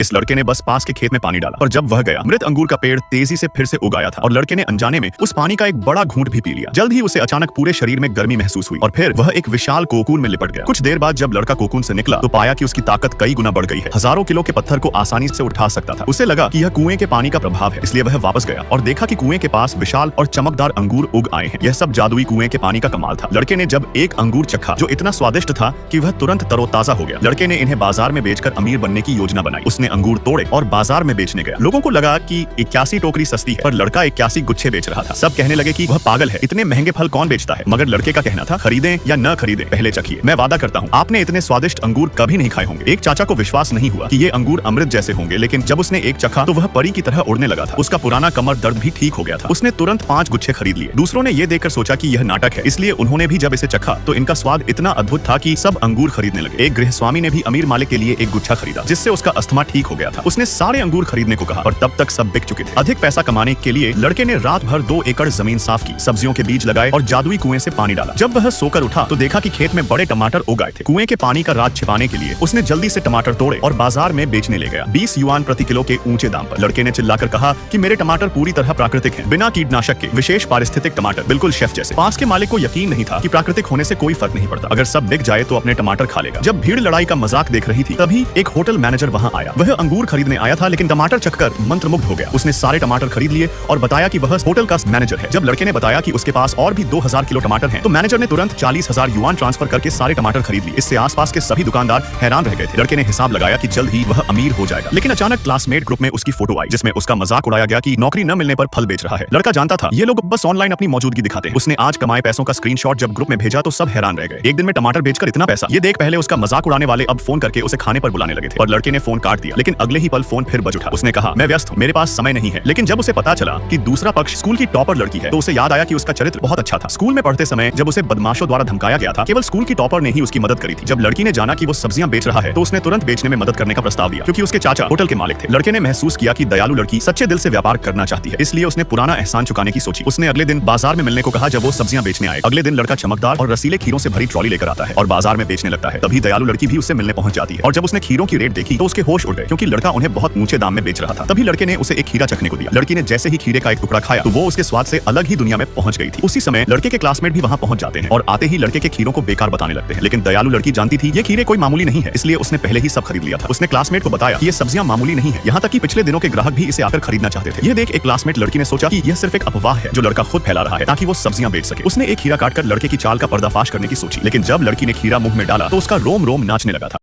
इस लड़के ने बस पास के खेत में पानी डाला और जब वह गया, मृत अंगूर का पेड़ तेजी से फिर से उगाया था और लड़के ने अनजाने में उस पानी का एक बड़ा घूंट भी पी लिया। जल्द ही उसे अचानक पूरे शरीर में गर्मी महसूस हुई और फिर वह एक विशाल कोकून में लिपट गया। कुछ देर बाद जब लड़का कोकून से निकला तो पाया कि उसकी ताकत कई गुना बढ़ गई है। हजारों किलो के पत्थर को आसानी से उठा सकता था। उसे लगा कि यह कुएं के पानी का प्रभाव है, इसलिए वह वापस गया और देखा कि कुएं के पास विशाल और चमकदार अंगूर उग आए हैं। यह सब जादुई कुएं के पानी का कमाल था। लड़के ने जब एक अंगूर चखा जो इतना स्वादिष्ट था कि वह तुरंत तरोताजा हो गया। लड़के ने इन्हें बाजार में बेचकर अमीर बनने की योजना बनाई। उसने अंगूर तोड़े और बाजार में बेचने गया। लोगों को लगा कि 81 टोकरी सस्ती है, पर लड़का 81 गुच्छे बेच रहा था। सब कहने लगे कि वह पागल है, इतने महंगे फल कौन बेचता है। मगर लड़के का कहना था, खरीदें या न खरीदें, पहले चखिए। मैं वादा करता हूँ आपने इतने स्वादिष्ट अंगूर कभी नहीं खाए होंगे। एक चाचा को विश्वास नहीं हुआ कि ये अंगूर अमृत जैसे होंगे, लेकिन जब उसने एक चखा तो वह परी की तरह उड़ने लगा था। उसका पुराना कमर दर्द भी ठीक हो गया था। उसने तुरंत 5 गुच्छे खरीद लिए। दूसरों ने ये देखकर सोचा कि यह नाटक है, इसलिए उन्होंने भी जब इसे चखा तो इनका स्वाद इतना अद्भुत था कि सब अंगूर खरीदने लगे। एक गृहस्वामी ने भी अमीर मालिक के लिए एक गुच्छा खरीदा, जिससे उसका अस्थमा ठीक हो गया था। उसने सारे अंगूर खरीदने को कहा और तब तक सब बिक चुके थे। अधिक पैसा कमाने के लिए लड़के ने रात भर 2 एकड़ जमीन साफ की, सब्जियों के बीज लगाए और जादुई कुएं से पानी डाला। जब वह सोकर उठा तो देखा कि खेत में बड़े टमाटर उग आए थे। कुएं के पानी का राज छिपाने के लिए उसने जल्दी से टमाटर तोड़े और बाजार में बेचने ले गया 20 युआन प्रति किलो के ऊंचे दाम पर। लड़के ने चिल्लाकर कहा कि मेरे टमाटर पूरी तरह प्राकृतिक हैं, बिना कीटनाशक के, विशेष पारिस्थितिक टमाटर, बिल्कुल शेफ जैसे। पास के मालिक को यकीन नहीं था कि प्राकृतिक होने से कोई फर्क नहीं पड़ता, अगर सब बिक जाए तो अपने टमाटर खा लेगा। जब भीड़ लड़ाई का मजाक देख रही थी तभी एक होटल मैनेजर वहां आया। वह अंगूर खरीदने आया था, लेकिन टमाटर चखकर मंत्रमुग्ध हो गया। उसने सारे टमाटर खरीद लिए और बताया कि वह होटल का मैनेजर है। जब लड़के ने बताया कि उसके पास और भी 2000 किलो टमाटर हैं, तो मैनेजर ने तुरंत 40,000 युआन ट्रांसफर करके सारे टमाटर खरीद लिए। इससे आसपास के सभी दुकानदार हैरान रह गए थे। लड़के ने हिसाब लगाया कि जल्द ही वह अमीर हो जाएगा, लेकिन अचानक क्लासमेट ग्रुप में उसकी फोटो आई, जिसमें उसका मजाक उड़ाया गया कि नौकरी न मिलने पर फल बेच रहा है। लड़का जानता था ये लोग बस ऑनलाइन अपनी मौजूदगी दिखाते हैं। उसने आज कमाए पैसों का स्क्रीनशॉट जब ग्रुप में भेजा तो सब हैरान रह गए। एक दिन में टमाटर बेचकर इतना पैसा, ये देख पहले उसका मजाक उड़ाने वाले अब फोन करके उसे खाने पर बुलाने लगे थे। और लड़के ने फोन काट दिया, लेकिन अगले ही पल फोन फिर बज उठा। उसने कहा, मैं व्यस्त हूं, मेरे पास समय नहीं है। लेकिन जब उसे पता चला कि दूसरा पक्ष स्कूल की टॉपर लड़की है, तो उसे याद आया कि उसका चरित्र बहुत अच्छा था। स्कूल में पढ़ते समय जब उसे बदमाशों द्वारा धमकाया गया था, केवल स्कूल की टॉपर ने ही उसकी मदद करी थी। जब लड़की ने जाना कि वो सब्जियां बेच रहा है तो उसने तुरंत बेचने में मदद करने का प्रस्ताव दिया, क्योंकि उसके चाचा होटल के मालिक थे। लड़के ने महसूस किया कि दयालु लड़की सच्चे दिल से व्यापार करना चाहती है, इसलिए उसने पुराना एहसान चुकाने की सोची। उसने अगले दिन बाजार में मिलने को कहा जब वो सब्जियां बेचने आए। अगले दिन लड़का चमकदार और रसीले खीरों से भरी ट्रॉली लेकर आता है और बाजार में बेचने लगता है। तभी दयालु लड़की भी उससे मिलने पहुंच जाती है और जब उसने खीरों की रेट देखी तो उसके होश उड़ गए, क्योंकि लड़का उन्हें बहुत ऊंचे दाम में बेच रहा था। तभी लड़के ने उसे एक खीरा चखने को दिया। लड़की ने जैसे ही खीरे का एक टुकड़ा खाया तो वो उसके स्वाद से अलग ही दुनिया में पहुंच गई थी। उसी समय लड़के के क्लासमेट भी वहां पहुंच जाते हैं और आते ही लड़के के खीरों को बेकार बताने लगते हैं। लेकिन दयालु लड़की जानती थी ये खीरे कोई मामूली नहीं है, इसलिए उसने पहले ही सब खरीद लिया था। उसने क्लासमेट को बताया कि ये सब्जियां मामूली नहीं है, यहाँ तक कि पिछले दिनों के ग्राहक भी इसे आकर खरीदना चाहते थे। यह देख एक क्लासमेट लड़की ने सोचा कि यह सिर्फ एक अफवाह है जो लड़का खुद फैला रहा है ताकि वो सब्जियां बेच सके। उसने एक खीरा काटकर लड़के की चाल का पर्दाफाश करने की सोची, लेकिन जब लड़की ने खीरा मुंह में डाला तो उसका रोम रोम नाचने लगा था।